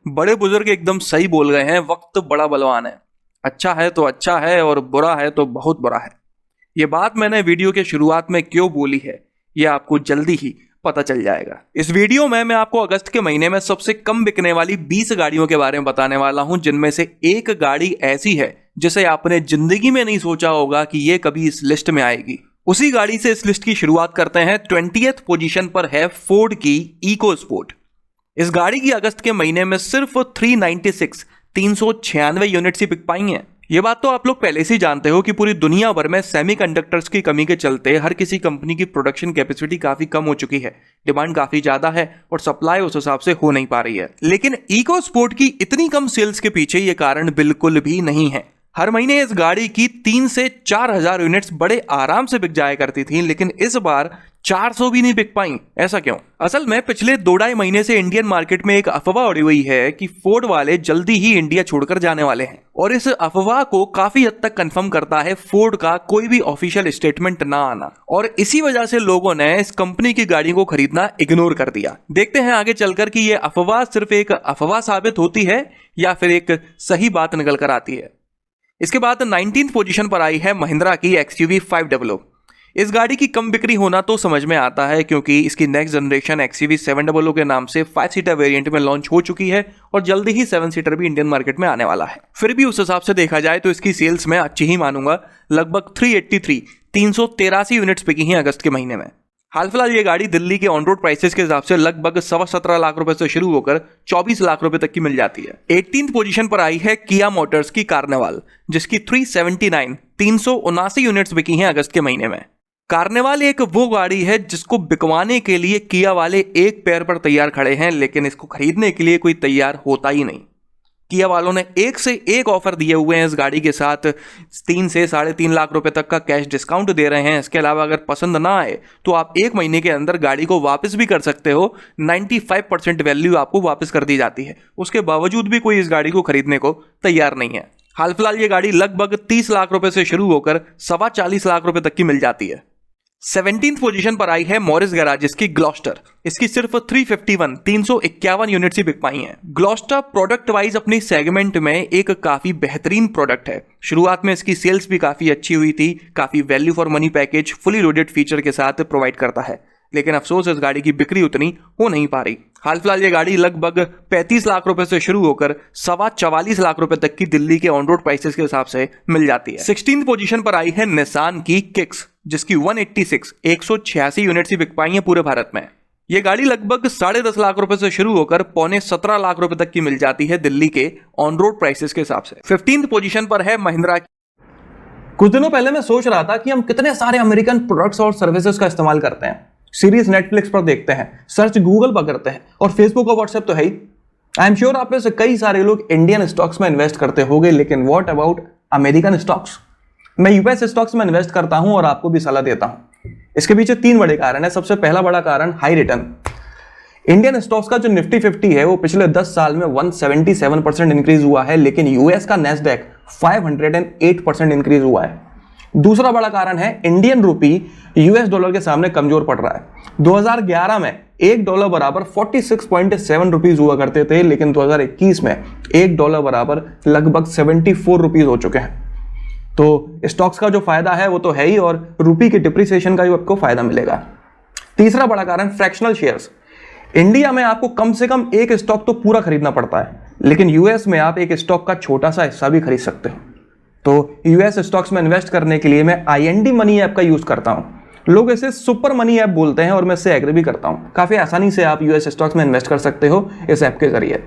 बड़े बुजुर्ग एकदम सही बोल गए हैं, वक्त बड़ा बलवान है। अच्छा है तो अच्छा है और बुरा है तो बहुत बुरा है। ये बात मैंने वीडियो के शुरुआत में क्यों बोली है, ये आपको जल्दी ही पता चल जाएगा। इस वीडियो में मैं आपको अगस्त के महीने में सबसे कम बिकने वाली 20 गाड़ियों के बारे में बताने वाला हूं, जिनमें से एक गाड़ी ऐसी है जिसे आपने जिंदगी में नहीं सोचा होगा कि ये कभी इस लिस्ट में आएगी। उसी गाड़ी से इस लिस्ट की शुरुआत करते हैं। 20th पोजीशन पर है फोर्ड की इको स्पोर्ट। इस गाड़ी की अगस्त के महीने में सिर्फ 396 यूनिट्स ही बिक पाई हैं। ये बात तो आप लोग पहले से ही जानते हो कि पूरी दुनिया भर में सेमीकंडक्टर्स की कमी के चलते हर किसी कंपनी की प्रोडक्शन कैपेसिटी काफी कम हो चुकी है, डिमांड काफी ज्यादा है और सप्लाई उस हिसाब से हो नहीं पा रही है। लेकिन इको स्पोर्ट की इतनी कम सेल्स के पीछे ये कारण बिल्कुल भी नहीं है। हर महीने इस गाड़ी की 3 से 4 हजार यूनिट्स बड़े आराम से बिक जाया करती थी, लेकिन इस बार 400 भी नहीं बिक पाई। ऐसा क्यों? असल में पिछले 2-2.5 महीने से इंडियन मार्केट में एक अफवाह उड़ी हुई है कि फोर्ड वाले जल्दी ही इंडिया छोड़कर जाने वाले हैं, और इस अफवाह को काफी हद तक कंफर्म करता है फोर्ड का कोई भी ऑफिशियल स्टेटमेंट ना आना, और इसी वजह से लोगों ने इस कंपनी की गाड़ी को खरीदना इग्नोर कर दिया। देखते हैं आगे चलकर कि यह अफवाह सिर्फ एक अफवाह साबित होती है या फिर एक सही बात निकल कर आती है। इसके बाद 19th पोजीशन पर आई है महिंद्रा की XUV 500। इस गाड़ी की कम बिक्री होना तो समझ में आता है, क्योंकि इसकी नेक्स्ट जनरेशन XUV 700 के नाम से 5 सीटर वेरिएंट में लॉन्च हो चुकी है और जल्दी ही 7 सीटर भी इंडियन मार्केट में आने वाला है। फिर भी उस हिसाब से देखा जाए तो इसकी सेल्स में अच्छी ही मानूंगा। लगभग 383 यूनिट्स बिकी हैं अगस्त के महीने में। हाल फिलहाल ये गाड़ी दिल्ली के ऑन रोड प्राइसेस के हिसाब से लगभग 17.25 लाख रुपए से शुरू होकर 24 लाख रुपए तक की मिल जाती है। 18th पोजीशन पर आई है किया मोटर्स की कार्निवाल, जिसकी 379 यूनिट्स बिकी हैं अगस्त के महीने में। कार्निवाल एक वो गाड़ी है जिसको बिकवाने के लिए किया वाले एक पैर पर तैयार खड़े हैं, लेकिन इसको खरीदने के लिए कोई तैयार होता ही नहीं। किया वालों ने एक से एक ऑफर दिए हुए हैं इस गाड़ी के साथ। 3 से 3.5 लाख रुपए तक का कैश डिस्काउंट दे रहे हैं। इसके अलावा अगर पसंद ना आए तो आप 1 महीने के अंदर गाड़ी को वापस भी कर सकते हो। 95% वैल्यू आपको वापस कर दी जाती है। उसके बावजूद भी कोई इस गाड़ी को खरीदने को तैयार नहीं है। हाल फिलहाल ये गाड़ी लगभग 30 लाख रुपए से शुरू होकर 40.25 लाख रुपए तक की मिल जाती है। 17th पोजीशन पर आई है मॉरिस गैराज की ग्लॉस्टर। इसकी सिर्फ 351 यूनिट्स ही बिक पाई हैं। ग्लॉस्टर प्रोडक्ट वाइज अपनी सेगमेंट में एक काफी बेहतरीन प्रोडक्ट है। शुरुआत में इसकी सेल्स भी काफी अच्छी हुई थी। काफी value for money package fully loaded feature के साथ प्रोवाइड करता है, लेकिन अफसोस इस गाड़ी की बिक्री उतनी हो नहीं पा रही। हाल फिलहाल ये गाड़ी लगभग 35 लाख रुपए से शुरू होकर 44 लाख रुपए तक की दिल्ली के ऑन रोड प्राइसेस के हिसाब से मिल जाती है। 16th पोजीशन पर आई है निसान की किक्स, जिसकी 186 यूनिट्स ही बिक पाई हैं पूरे भारत में। ये गाड़ी लगभग 10.5 लाख रुपए से शुरू होकर 17.25 लाख रुपए तक की मिल जाती है दिल्ली के ऑन रोड प्राइसेस के हिसाब से। 15th पोजीशन पर है महिंद्रा। कुछ दिनों पहले मैं सोच रहा था कि हम कितने सारे अमेरिकन प्रोडक्ट्स और सर्विसेज का इस्तेमाल करते हैं। सीरीज नेटफ्लिक्स पर देखते हैं, सर्च गूगल पर करते हैं, और फेसबुक और व्हाट्सएप तो है ही। आई एम श्योर आप में से कई सारे लोग इंडियन स्टॉक्स में इन्वेस्ट करते होंगे, लेकिन व्हाट अबाउट अमेरिकन स्टॉक्स? मैं यूएस स्टॉक्स में इन्वेस्ट करता हूं और आपको भी सलाह देता हूं। इसके पीछे 3 बड़े कारण है। सबसे पहला बड़ा कारण हाई रिटर्न। इंडियन स्टॉक्स का जो निफ्टी 50 है वो पिछले 10 साल में 177% इंक्रीज हुआ है, लेकिन यूएस का नेस्डैक 508% इंक्रीज हुआ है। दूसरा बड़ा कारण है इंडियन रूपी यूएस डॉलर के सामने कमजोर पड़ रहा है। 2011 में $1 बराबर 46.7 रुपीज हुआ करते थे, लेकिन 2021 में $1 बराबर लगभग 74 रुपीज हो चुके हैं। तो स्टॉक्स का जो फायदा है वो तो है ही, और रूपी के डिप्रिसिएशन का भी आपको फायदा मिलेगा। तीसरा बड़ा कारण फ्रैक्शनल शेयर्स। इंडिया में आपको कम से कम एक स्टॉक तो पूरा खरीदना पड़ता है, लेकिन यूएस में आप एक स्टॉक का छोटा सा हिस्सा भी खरीद सकते हो। तो यूएस स्टॉक्स में इन्वेस्ट करने के लिए मैं IND मनी ऐप का यूज करता हूं। लोग इसे सुपर मनी ऐप बोलते हैं और मैं इससे एग्री भी करता हूं। काफी आसानी से आप यूएस स्टॉक्स में इन्वेस्ट कर सकते हो इस ऐप के जरिए।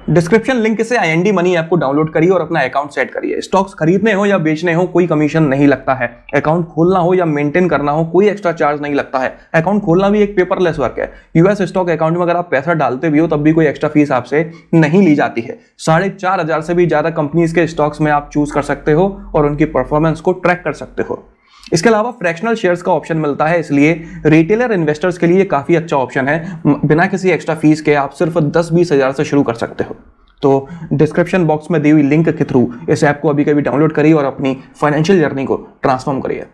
डिस्क्रिप्शन लिंक से IND मनी ऐप को डाउनलोड करिए और अपना अकाउंट सेट करिए। स्टॉक्स खरीदने हो या बेचने हो कोई कमीशन नहीं लगता है। अकाउंट खोलना हो या मेंटेन करना हो कोई एक्स्ट्रा चार्ज नहीं लगता है। अकाउंट खोलना भी एक पेपरलेस वर्क है। यूएस स्टॉक अकाउंट में अगर आप पैसा डालते भी हो तब भी कोई एक्स्ट्रा फीस आपसे नहीं ली जाती है। 4,500 से भी ज्यादा कंपनीज के स्टॉक्स में आप चूज कर सकते हो और उनकी परफॉर्मेंस को ट्रैक कर सकते हो। इसके अलावा फ्रैक्शनल शेयर्स का ऑप्शन मिलता है, इसलिए रिटेलर इन्वेस्टर्स के लिए काफी अच्छा ऑप्शन है। बिना किसी एक्स्ट्रा फीस के आप सिर्फ 10-20 हजार से शुरू कर सकते हो। तो डिस्क्रिप्शन बॉक्स में दी हुई लिंक के थ्रू इस ऐप को अभी कभी डाउनलोड करिए और अपनी फाइनेंशियल जर्नी को ट्रांसफॉर्म करिए।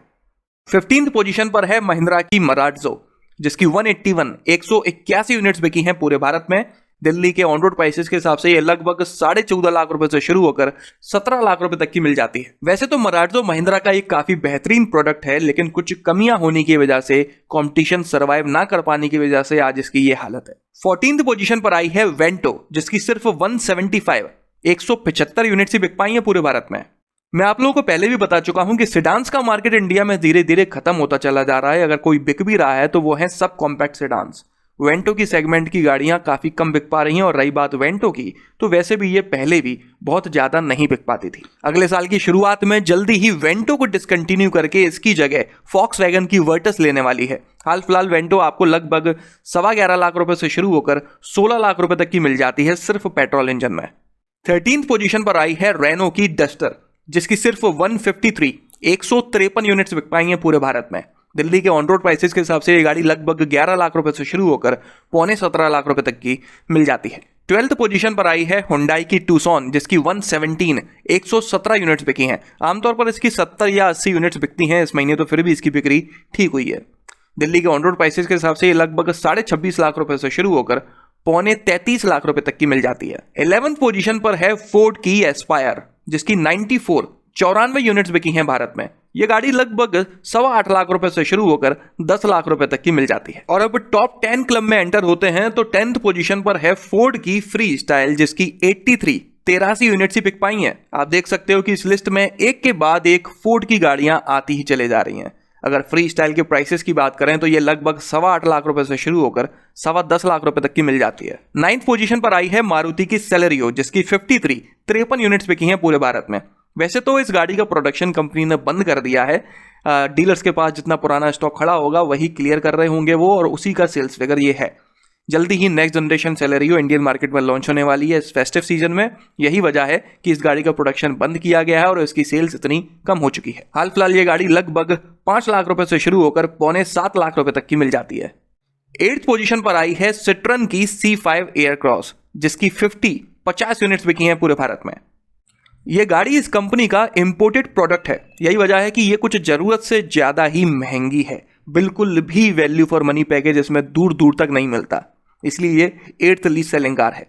15th पोजीशन पर है महिंद्रा की मराडजो, जिसकी 181 यूनिट्स बिकी हैं पूरे भारत में। दिल्ली के ऑन रोड प्राइसेस के हिसाब से ये लगभग 14.5 लाख रुपए से शुरू होकर 17 लाख रुपए तक की मिल जाती है। वैसे तो मराठो महिंद्रा का एक काफी बेहतरीन प्रोडक्ट है, लेकिन कुछ कमियां होने की वजह से, कंपटीशन सर्वाइव ना कर पाने की वजह से आज इसकी ये हालत है। 14th पोजीशन पर आई है वेंटो, जिसकी सिर्फ 175 यूनिट्स ही बिक पाई है पूरे भारत में। मैं आप लोगों को पहले भी बता चुका हूं कि सेडान्स का मार्केट इंडिया में धीरे धीरे खत्म होता चला जा रहा है। अगर कोई बिक भी रहा है तो वो है सब कॉम्पैक्ट सेडान्स। वेंटो की सेगमेंट की गाड़ियां काफी कम बिक पा रही हैं, और रही बात वेंटो की, तो वैसे भी ये पहले भी बहुत ज्यादा नहीं बिक पाती थी। अगले साल की शुरुआत में जल्दी ही वेंटो को डिसकंटिन्यू करके इसकी जगह फॉक्सवैगन की वर्टस लेने वाली है। हाल फिलहाल वेंटो आपको लगभग 11.25 लाख रुपए से शुरू होकर 16 लाख रुपए तक की मिल जाती है सिर्फ पेट्रोल इंजन में। 13th पोजीशन पर आई है रेनो की डस्टर, जिसकी सिर्फ 153 यूनिट्स बिक पाई हैं पूरे भारत में। दिल्ली के ऑन रोड प्राइसेस के हिसाब से ये गाड़ी लगभग 11 लाख रुपए से शुरू होकर 17.25 लाख रुपए तक की मिल जाती है। 12th पोजीशन पर आई है हुंडई की टूसॉन, जिसकी 117 यूनिट्स बिकी हैं। आमतौर पर इसकी 70 या 80 यूनिट्स बिकती हैं इस महीने, तो फिर भी इसकी बिक्री ठीक हुई है। दिल्ली के ऑन रोड प्राइसेस के हिसाब से ये लगभग 26.5 लाख रुपए से शुरू होकर 33 लाख रुपए तक की मिल जाती है। 11th पोजीशन पर है फोर्ड की एस्पायर, जिसकी 94 यूनिट्स बिकी हैं भारत में। ये गाड़ी लगभग 8.25 लाख रुपए से शुरू होकर 10 लाख रुपए तक की मिल जाती है। और अब टॉप 10 क्लब में एंटर होते हैं तो 10th पोजीशन पर है फोर्ड की फ्री स्टाइल, जिसकी 83 यूनिट्स ही बिक पाई हैं। आप देख सकते हो कि इस लिस्ट में एक के बाद एक फोर्ड की गाड़ियां आती ही चले जा रही हैं। अगर फ्री स्टाइल के प्राइसेस की बात करें तो ये लगभग 8.25 लाख रुपए से शुरू होकर 10.25 लाख रुपए तक की मिल जाती है। 9th पोजीशन पर आई है मारुति की सेलेरियो, जिसकी 53 यूनिट्स बिकी हैं पूरे भारत में। वैसे तो इस गाड़ी का प्रोडक्शन कंपनी ने बंद कर दिया है। डीलर्स के पास जितना पुराना स्टॉक खड़ा होगा वही क्लियर कर रहे होंगे वो, और उसी का सेल्स फिगर ये है। जल्दी ही next generation Celerio Indian market में लॉन्च होने वाली है इस फेस्टिव सीजन में। यही वजह है कि इस गाड़ी का प्रोडक्शन बंद किया गया है और इसकी सेल्स इतनी कम हो चुकी है। हाल फिलहाल ये गाड़ी लगभग 5 लाख रुपए से शुरू होकर 7.25 लाख रुपए तक की मिल जाती है। 8th पोजीशन पर आई है सिट्रन की C5 एयरक्रॉस, जिसकी 50 यूनिट्स बिकी हैं पूरे भारत में। ये गाड़ी इस कंपनी का इंपोर्टेड प्रोडक्ट है। यही वजह है कि ये कुछ जरूरत से ज्यादा ही महंगी है। बिल्कुल भी वैल्यू फॉर मनी पैकेज इसमें दूर दूर तक नहीं मिलता, इसलिए ये 8th लीस्ट सेलिंग कार है।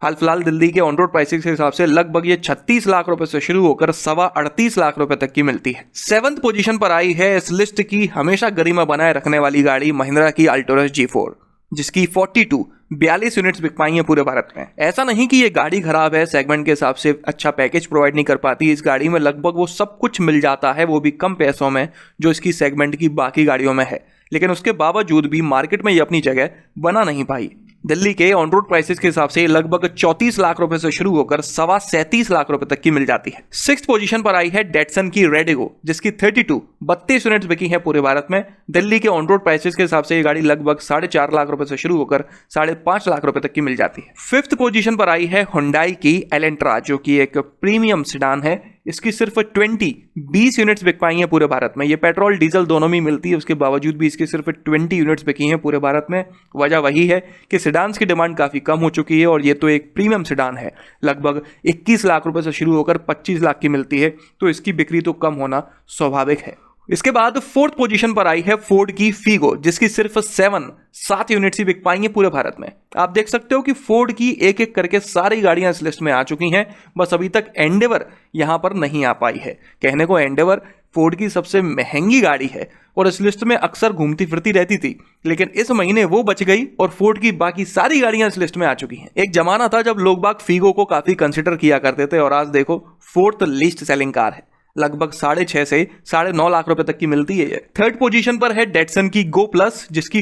हाल फिलहाल दिल्ली के ऑन रोड प्राइसिंग के हिसाब से लगभग ये 36 लाख रुपए से शुरू होकर 38.25 लाख रुपए तक की मिलती है। 7th पोजीशन पर आई है इस लिस्ट की हमेशा गरिमा बनाए रखने वाली गाड़ी महिंद्रा की अल्टोरस G4, जिसकी 42 यूनिट्स बिक पाई हैं पूरे भारत में। ऐसा नहीं कि ये गाड़ी खराब है, सेगमेंट के हिसाब से अच्छा पैकेज प्रोवाइड नहीं कर पाती। इस गाड़ी में लगभग वो सब कुछ मिल जाता है, वो भी कम पैसों में, जो इसकी सेगमेंट की बाकी गाड़ियों में है। लेकिन उसके बावजूद भी मार्केट में ये अपनी जगह बना नहीं पाई। दिल्ली के ऑन रोड प्राइसेस के हिसाब से लगभग 34 लाख रुपए से शुरू होकर 37.25 लाख रुपए तक की मिल जाती है। 6th पोजीशन पर आई है डेटसन की रेडिगो, जिसकी 32 यूनिट्स बिकी है पूरे भारत में। दिल्ली के ऑन रोड प्राइसेस के हिसाब से ये गाड़ी लगभग 4.5 लाख रुपए से शुरू होकर 5.5 लाख रुपए तक की मिल जाती है। 5th पोजीशन पर आई है हुंडई की एलेंट्रा, जो कि एक प्रीमियम सेडान है। इसकी सिर्फ 20 यूनिट्स बिक पाई हैं पूरे भारत में। ये पेट्रोल डीजल दोनों में मिलती है, उसके बावजूद भी इसकी सिर्फ 20 यूनिट्स बिकी हैं पूरे भारत में। वजह वही है कि सेडान्स की डिमांड काफ़ी कम हो चुकी है, और ये तो एक प्रीमियम सेडान है। लगभग 21 लाख रुपए से शुरू होकर 25 लाख की मिलती है, तो इसकी बिक्री तो कम होना स्वाभाविक है। इसके बाद 4th पोजीशन पर आई है फोर्ड की फीगो, जिसकी सिर्फ 7 यूनिट्स ही बिक पाई हैं पूरे भारत में। आप देख सकते हो कि फोर्ड की एक एक करके सारी गाड़ियां इस लिस्ट में आ चुकी हैं, बस अभी तक एंडेवर यहां पर नहीं आ पाई है। कहने को एंडेवर फोर्ड की सबसे महंगी गाड़ी है और इस लिस्ट में अक्सर घूमती फिरती रहती थी, लेकिन इस महीने वो बच गई और फोर्ड की बाकी सारी गाड़ियां इस लिस्ट में आ चुकी हैं। एक जमाना था जब लोग बाग फीगो को काफी कंसिडर किया करते थे, और आज देखो 4th लीस्ट सेलिंग कार है। लगभग 6.5 से 9.5 लाख रुपए तक की मिलती है ये। 3rd पोजीशन पर है डेटसन की गो प्लस, जिसकी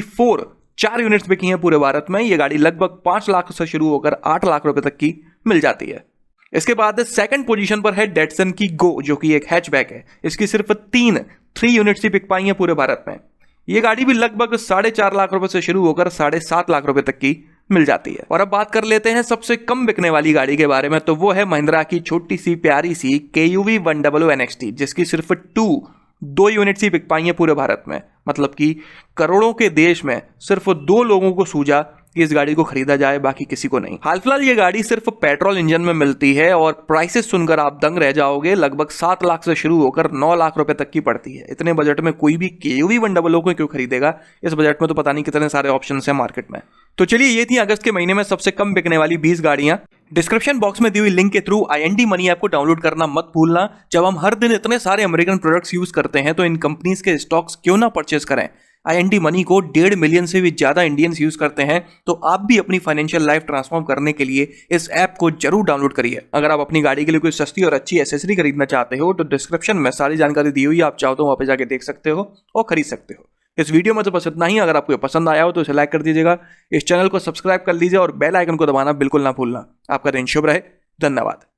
4 यूनिट्स बिकी हैं पूरे भारत में। ये गाड़ी लगभग 5 लाख से शुरू होकर 8 लाख रुपए तक की मिल जाती है। इसके बाद 2nd पोजीशन पर है डेटसन की गो, जो कि एक हैचबैक है। इसकी सिर्फ 3 यूनिट्स ही बिक पाई हैं पूरे भारत में। ये गाड़ी भी लगभग 4.5 लाख रुपए से शुरू होकर 7.5 लाख रुपए तक की मिल जाती है। और अब बात कर लेते हैं सबसे कम बिकने वाली गाड़ी के बारे में, तो वो है महिंद्रा की छोटी सी प्यारी सी KUV 100 NXT, जिसकी सिर्फ 2 यूनिट्स ही बिक पाई हैं पूरे भारत में। मतलब कि करोड़ों के देश में सिर्फ 2 लोगों को सूझा कि इस गाड़ी को खरीदा जाए, बाकी किसी को नहीं। हाल फिलहाल ये गाड़ी सिर्फ पेट्रोल इंजन में मिलती है और प्राइसेस सुनकर आप दंग रह जाओगे। लगभग 7 लाख से शुरू होकर 9 लाख रुपए तक की पड़ती है। इतने बजट में कोई भी KUV 100 को क्यों खरीदेगा? इस बजट में तो पता नहीं कितने सारे ऑप्शन है मार्केट में। तो चलिए, ये थी अगस्त के महीने में सबसे कम बिकने वाली 20 गाड़ियां। डिस्क्रिप्शन बॉक्स में दी हुई लिंक के थ्रू IND मनी ऐप को डाउनलोड करना मत भूलना। जब हम हर दिन इतने सारे अमेरिकन प्रोडक्ट्स यूज करते हैं तो इन कंपनीज के स्टॉक्स क्यों ना परचेज करें। IND मनी को 1.5 मिलियन से भी ज्यादा इंडियंस यूज करते हैं, तो आप भी अपनी फाइनेंशियल लाइफ ट्रांसफॉर्म करने के लिए इस ऐप को जरूर डाउनलोड करिए। अगर आप अपनी गाड़ी के लिए कोई सस्ती और अच्छी एसेसरी खरीदना चाहते हो तो डिस्क्रिप्शन में सारी जानकारी दी हुई है, आप चाहो तो वहां पे जाके देख सकते हो और खरीद सकते हो। इस वीडियो में तो बस इतना ही। अगर आपको पसंद आया हो तो इसे लाइक कर दीजिएगा, इस चैनल को सब्सक्राइब कर लीजिए और बेल आइकन को दबाना बिल्कुल ना भूलना। आपका दिन शुभ रहे। धन्यवाद।